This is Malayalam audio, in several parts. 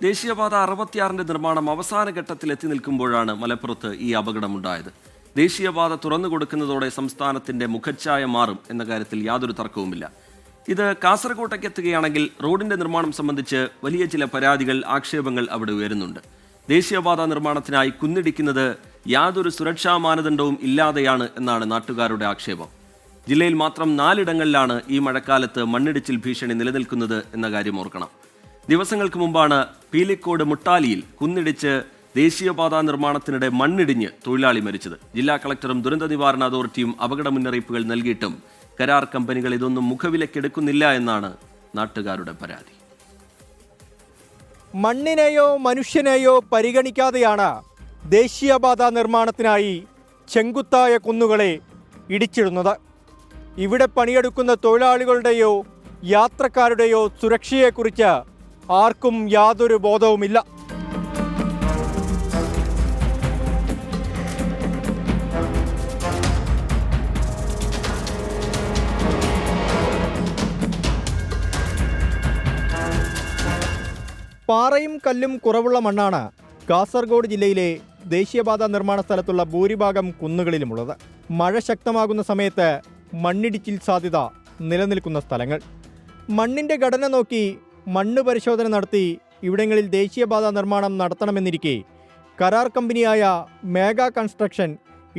ദേശീയപാത 66 നിർമ്മാണം അവസാന ഘട്ടത്തിൽ എത്തി നിൽക്കുമ്പോഴാണ് മലപ്പുറത്ത് ഈ അപകടമുണ്ടായത്. ദേശീയപാത തുറന്നു കൊടുക്കുന്നതോടെ സംസ്ഥാനത്തിന്റെ മുഖച്ഛായ മാറും എന്ന കാര്യത്തിൽ യാതൊരു തർക്കവുമില്ല. ഇത് കാസർകോട്ടേക്ക് എത്തുകയാണെങ്കിൽ റോഡിന്റെ നിർമ്മാണം സംബന്ധിച്ച് വലിയ ചില പരാതികൾ, ആക്ഷേപങ്ങൾ അവിടെ ഉയരുന്നുണ്ട്. ദേശീയപാത നിർമ്മാണത്തിനായി കുന്നിടിക്കുന്നത് യാതൊരു സുരക്ഷാ മാനദണ്ഡവും ഇല്ലാതെയാണ് എന്നാണ് നാട്ടുകാരുടെ ആക്ഷേപം. ജില്ലയിൽ മാത്രം 4 ഇടങ്ങളിലാണ് ഈ മഴക്കാലത്ത് മണ്ണിടിച്ചിൽ ഭീഷണി നിലനിൽക്കുന്നത് എന്ന കാര്യം ഓർക്കണം. ദിവസങ്ങൾക്ക് മുമ്പാണ് പീലിക്കോട് മുട്ടാലിയിൽ കുന്നിടിച്ച് ദേശീയപാത നിർമ്മാണത്തിനിടെ മണ്ണിടിഞ്ഞ് തൊഴിലാളി മരിച്ചത്. ജില്ലാ കളക്ടറും ദുരന്ത നിവാരണ അതോറിറ്റിയും അപകട മുന്നറിയിപ്പുകൾ നൽകിയിട്ടും കരാർ കമ്പനികൾ ഇതൊന്നും മുഖവിലക്കെടുക്കുന്നില്ല എന്നാണ് നാട്ടുകാരുടെ പരാതി. മണ്ണിനെയോ മനുഷ്യനെയോ പരിഗണിക്കാതെയാണ് ദേശീയപാത നിർമ്മാണത്തിനായി ചെങ്കുത്തായ കുന്നുകളെ ഇടിച്ചിടുന്നത്. ഇവിടെ പണിയെടുക്കുന്ന തൊഴിലാളികളുടെയോ യാത്രക്കാരുടെയോ സുരക്ഷയെക്കുറിച്ച് ആർക്കും യാതൊരു ബോധവുമില്ല. പാറയും കല്ലും കുറവുള്ള മണ്ണാണ് കാസർഗോഡ് ജില്ലയിലെ ദേശീയപാത നിർമ്മാണ സ്ഥലത്തുള്ള ഭൂരിഭാഗം കുന്നുകളിലുമുള്ളത്. മഴ ശക്തമാകുന്ന സമയത്ത് മണ്ണിടിച്ചിൽ സാധ്യത നിലനിൽക്കുന്ന സ്ഥലങ്ങൾ. മണ്ണിൻ്റെ ഘടന നോക്കി മണ്ണ് പരിശോധന നടത്തി ഇവിടങ്ങളിൽ ദേശീയപാത നിർമ്മാണം നടത്തണമെന്നിരിക്കെ കരാർ കമ്പനിയായ മേഗ കൺസ്ട്രക്ഷൻ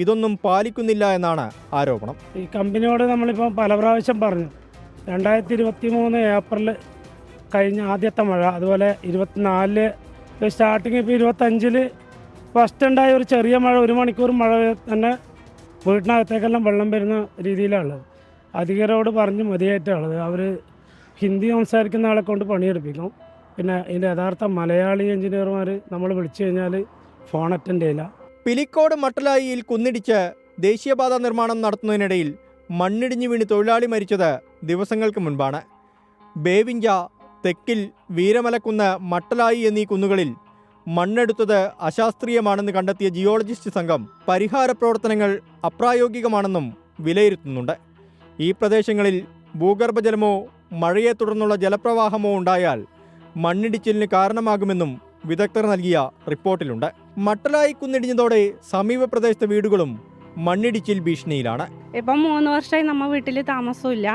ഇതൊന്നും പാലിക്കുന്നില്ല എന്നാണ് ആരോപണം. ഈ കമ്പനിയോട് നമ്മളിപ്പോൾ പല പ്രാവശ്യം പറഞ്ഞു. 2023 ഏപ്രിൽ കഴിഞ്ഞ ആദ്യത്തെ മഴ, അതുപോലെ 24 സ്റ്റാർട്ടിങ്, ഇപ്പോൾ 25 ഫസ്റ്റ് ഉണ്ടായ ഒരു ചെറിയ മഴ, 1 മണിക്കൂർ മഴ തന്നെ വീട്ടിനകത്തേക്കെല്ലാം വെള്ളം വരുന്ന രീതിയിലാണുള്ളത്. അധികരോട് പറഞ്ഞ് മതിയായിട്ടുള്ളത്. അവർ ഹിന്ദി സംസാരിക്കുന്ന ആളെ കൊണ്ട് പണിയെടുപ്പിക്കും. പിന്നെ ഇതിൻ്റെ യഥാർത്ഥ മലയാളി എഞ്ചിനീയർമാർ നമ്മൾ വിളിച്ചു കഴിഞ്ഞാൽ ഫോൺ അറ്റൻഡ് ചെയ്യില്ല. പിലിക്കോട് മട്ടലായിയിൽ കുന്നിടിച്ച് ദേശീയപാത നിർമ്മാണം നടത്തുന്നതിനിടയിൽ മണ്ണിടിഞ്ഞു വീണ് തൊഴിലാളി മരിച്ചത് ദിവസങ്ങൾക്ക് മുൻപാണ്. ബേവിഞ്ച, തെക്കിൽ, വീരമലക്കുന്ന്, മട്ടലായി എന്നീ കുന്നുകളിൽ മണ്ണെടുത്തത് അശാസ്ത്രീയമാണെന്ന് കണ്ടെത്തിയ ജിയോളജിസ്റ്റ് സംഘം പരിഹാര പ്രവർത്തനങ്ങൾ അപ്രായോഗികമാണെന്നും വിലയിരുത്തുന്നുണ്ട്. ഈ പ്രദേശങ്ങളിൽ ഭൂഗർഭജലമോ മഴയെ തുടർന്നുള്ള ജലപ്രവാഹമോ ഉണ്ടായാൽ മണ്ണിടിച്ചിലിന് കാരണമാകുമെന്നും വിദഗ്ധർ നൽകിയ റിപ്പോർട്ടിലുണ്ട്. മട്ടലായി കുന്നിടിഞ്ഞതോടെ സമീപ പ്രദേശത്തെ വീടുകളും മണ്ണിടിച്ചിൽ ഭീഷണിയിലാണ്. ഇപ്പം 3 വർഷമായി നമ്മൾ വീട്ടിൽ താമസമില്ല.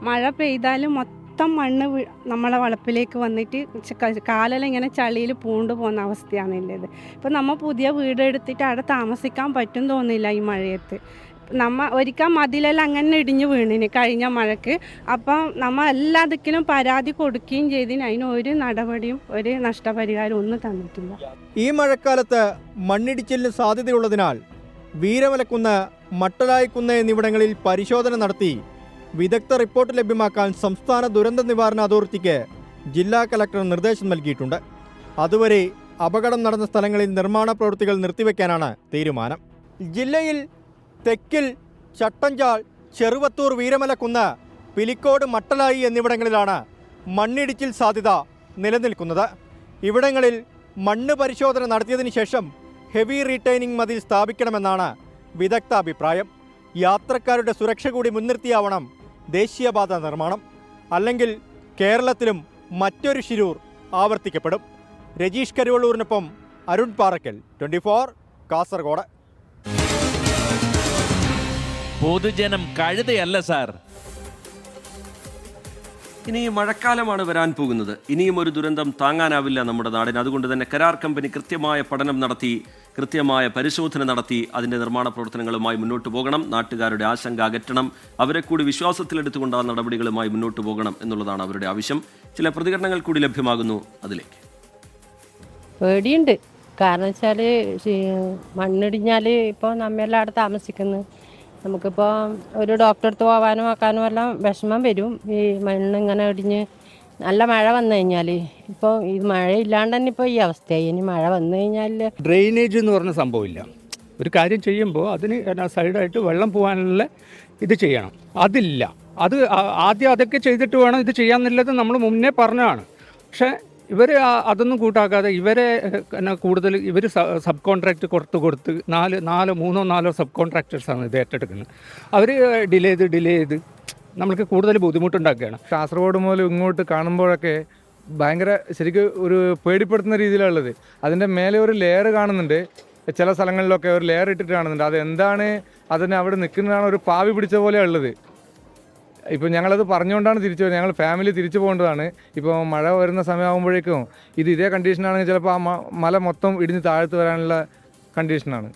മഴ പെയ്താലും മൊത്തം മണ്ണ് നമ്മളെ വളപ്പിലേക്ക് വന്നിട്ട് കാലെല്ലാം ഇങ്ങനെ ചളിയിൽ പൂണ്ടു പോകുന്ന അവസ്ഥയാണ് ഉള്ളത്. ഇപ്പം നമ്മൾ പുതിയ വീട് എടുത്തിട്ട് അവിടെ താമസിക്കാൻ പറ്റും തോന്നില്ല ഈ മഴയത്ത്. ഒരിക്കൽ മതിലെല്ലാം അങ്ങനെ ഇടിഞ്ഞു വീണിന് കഴിഞ്ഞ മഴക്ക്. അപ്പം നമ്മൾ എല്ലാ ദിക്കിലും പരാതി കൊടുക്കുകയും ചെയ്തിന്. അതിന് ഒരു നടപടിയും ഒരു നഷ്ടപരിഹാരം ഒന്നും തന്നിട്ടില്ല. ഈ മഴക്കാലത്ത് മണ്ണിടിച്ചിലിന് സാധ്യതയുള്ളതിനാൽ വീരമലക്കുന്ന്, മട്ടലായിക്കുന്ന് എന്നിവിടങ്ങളിൽ പരിശോധന നടത്തി വിദഗ്ധ റിപ്പോർട്ട് ലഭ്യമാക്കാൻ സംസ്ഥാന ദുരന്ത നിവാരണ അതോറിറ്റിക്ക് ജില്ലാ കളക്ടർ നിർദ്ദേശം നൽകിയിട്ടുണ്ട്. അതുവരെ അപകടം നടന്ന സ്ഥലങ്ങളിൽ നിർമ്മാണ പ്രവൃത്തികൾ നിർത്തിവെക്കാനാണ് തീരുമാനം. ജില്ലയിൽ തെക്കിൽ ചട്ടഞ്ചാൽ, ചെറുവത്തൂർ, വീരമലക്കുന്ന്, പിലിക്കോട്, മട്ടലായി എന്നിവിടങ്ങളിലാണ് മണ്ണിടിച്ചിൽ സാധ്യത നിലനിൽക്കുന്നത്. ഇവിടങ്ങളിൽ മണ്ണ് പരിശോധന നടത്തിയതിനു ശേഷം ഹെവി റീറ്റൈനിങ് മതിൽ സ്ഥാപിക്കണമെന്നാണ് വിദഗ്ധ അഭിപ്രായം. യാത്രക്കാരുടെ സുരക്ഷ കൂടി മുൻനിർത്തിയാവണം ദേശീയപാത നിർമ്മാണം. അല്ലെങ്കിൽ കേരളത്തിലും മറ്റൊരു ശിരൂർ ആവർത്തിക്കപ്പെടും. രജീഷ് കരുവള്ളൂരിനൊപ്പം അരുൺ പാറക്കൽ, 24 കാസർഗോഡ്. പൊതുജനം കഴുതയല്ല സാർ. ഇനി മഴക്കാലമാണ് വരാൻ പോകുന്നത്. ഇനിയും ഒരു ദുരന്തം താങ്ങാനാവില്ല നമ്മുടെ നാടിന്. അതുകൊണ്ട് തന്നെ കരാർ കമ്പനി കൃത്യമായ പഠനം നടത്തി, കൃത്യമായ പരിശോധന നടത്തി അതിൻ്റെ നിർമ്മാണ പ്രവർത്തനങ്ങളുമായി മുന്നോട്ട് പോകണം. നാട്ടുകാരുടെ ആശങ്ക അകറ്റണം. അവരെ കൂടി വിശ്വാസത്തിലെടുത്തുകൊണ്ട് ആ നടപടികളുമായി മുന്നോട്ട് പോകണം എന്നുള്ളതാണ് അവരുടെ ആവശ്യം. ചില പ്രതികരണങ്ങൾ കൂടി ലഭ്യമാകുന്നു. അതിലേക്ക് പേടിയുണ്ട്. കാരണം വെച്ചാൽ മണ്ണിടിഞ്ഞാൽ ഇപ്പോൾ നമ്മെല്ലാം അവിടെ താമസിക്കുന്നു. നമുക്കിപ്പോൾ ഒരു ഡോക്ടറെ അടുത്ത് പോകാനും ആക്കാനും എല്ലാം വിഷമം വരും. ഈ മണ്ണിങ്ങനെ ഇടിഞ്ഞ് നല്ല മഴ വന്നു കഴിഞ്ഞാൽ. ഇപ്പോൾ ഈ മഴയില്ലാണ്ട് തന്നെ ഇപ്പോൾ ഈ അവസ്ഥയായി. ഇനി മഴ വന്നു കഴിഞ്ഞാൽ ഡ്രെയിനേജ് എന്ന് പറഞ്ഞ സംഭവമില്ല. ഒരു കാര്യം ചെയ്യുമ്പോൾ അതിന് സൈഡായിട്ട് വെള്ളം പോകാനുള്ള ഇത് ചെയ്യണം. അതില്ല. അത് ആദ്യം അതൊക്കെ ചെയ്തിട്ട് വേണം ഇത് ചെയ്യാമെന്നുള്ളത് നമ്മൾ മുന്നേ പറഞ്ഞതാണ്. പക്ഷേ ഇവർ അതൊന്നും കൂട്ടാക്കാതെ ഇവരെ കൂടുതൽ ഇവർ സബ് കോൺട്രാക്റ്റ് കൊടുത്ത് 3-4 സബ് കോൺട്രാക്ടേഴ്സാണ് ഇത് ഏറ്റെടുക്കുന്നത്. അവർ ഡിലേ ചെയ്ത് നമ്മൾക്ക് കൂടുതൽ ബുദ്ധിമുട്ടുണ്ടാക്കുകയാണ്. കാസർഗോഡ് മുതൽ ഇങ്ങോട്ട് കാണുമ്പോഴൊക്കെ ഭയങ്കര ശരിക്കും ഒരു പേടിപ്പെടുത്തുന്ന രീതിയിലുള്ളത്. അതിൻ്റെ മേലെ ഒരു ലെയർ കാണുന്നുണ്ട്, ചില സ്ഥലങ്ങളിലൊക്കെ ഒരു ലെയർ ഇട്ടിട്ട് കാണുന്നുണ്ട്. അത് എന്താണ്, അതിന് അവിടെ നിൽക്കുന്നതാണ് ഒരു പാവി പിടിച്ച പോലെ ഉള്ളത്. ഇപ്പോൾ ഞങ്ങളത് പറഞ്ഞുകൊണ്ടാണ് തിരിച്ചു വരുന്നത്, ഞങ്ങൾ ഫാമിലി തിരിച്ചു പോകേണ്ടതാണ്. ഇപ്പോൾ മഴ വരുന്ന സമയമാകുമ്പോഴേക്കും ഇതേ കണ്ടീഷനാണെങ്കിൽ ചിലപ്പോൾ ആ മല മൊത്തം ഇടിഞ്ഞ് താഴ്ത്തു വരാനുള്ള കണ്ടീഷനാണ്.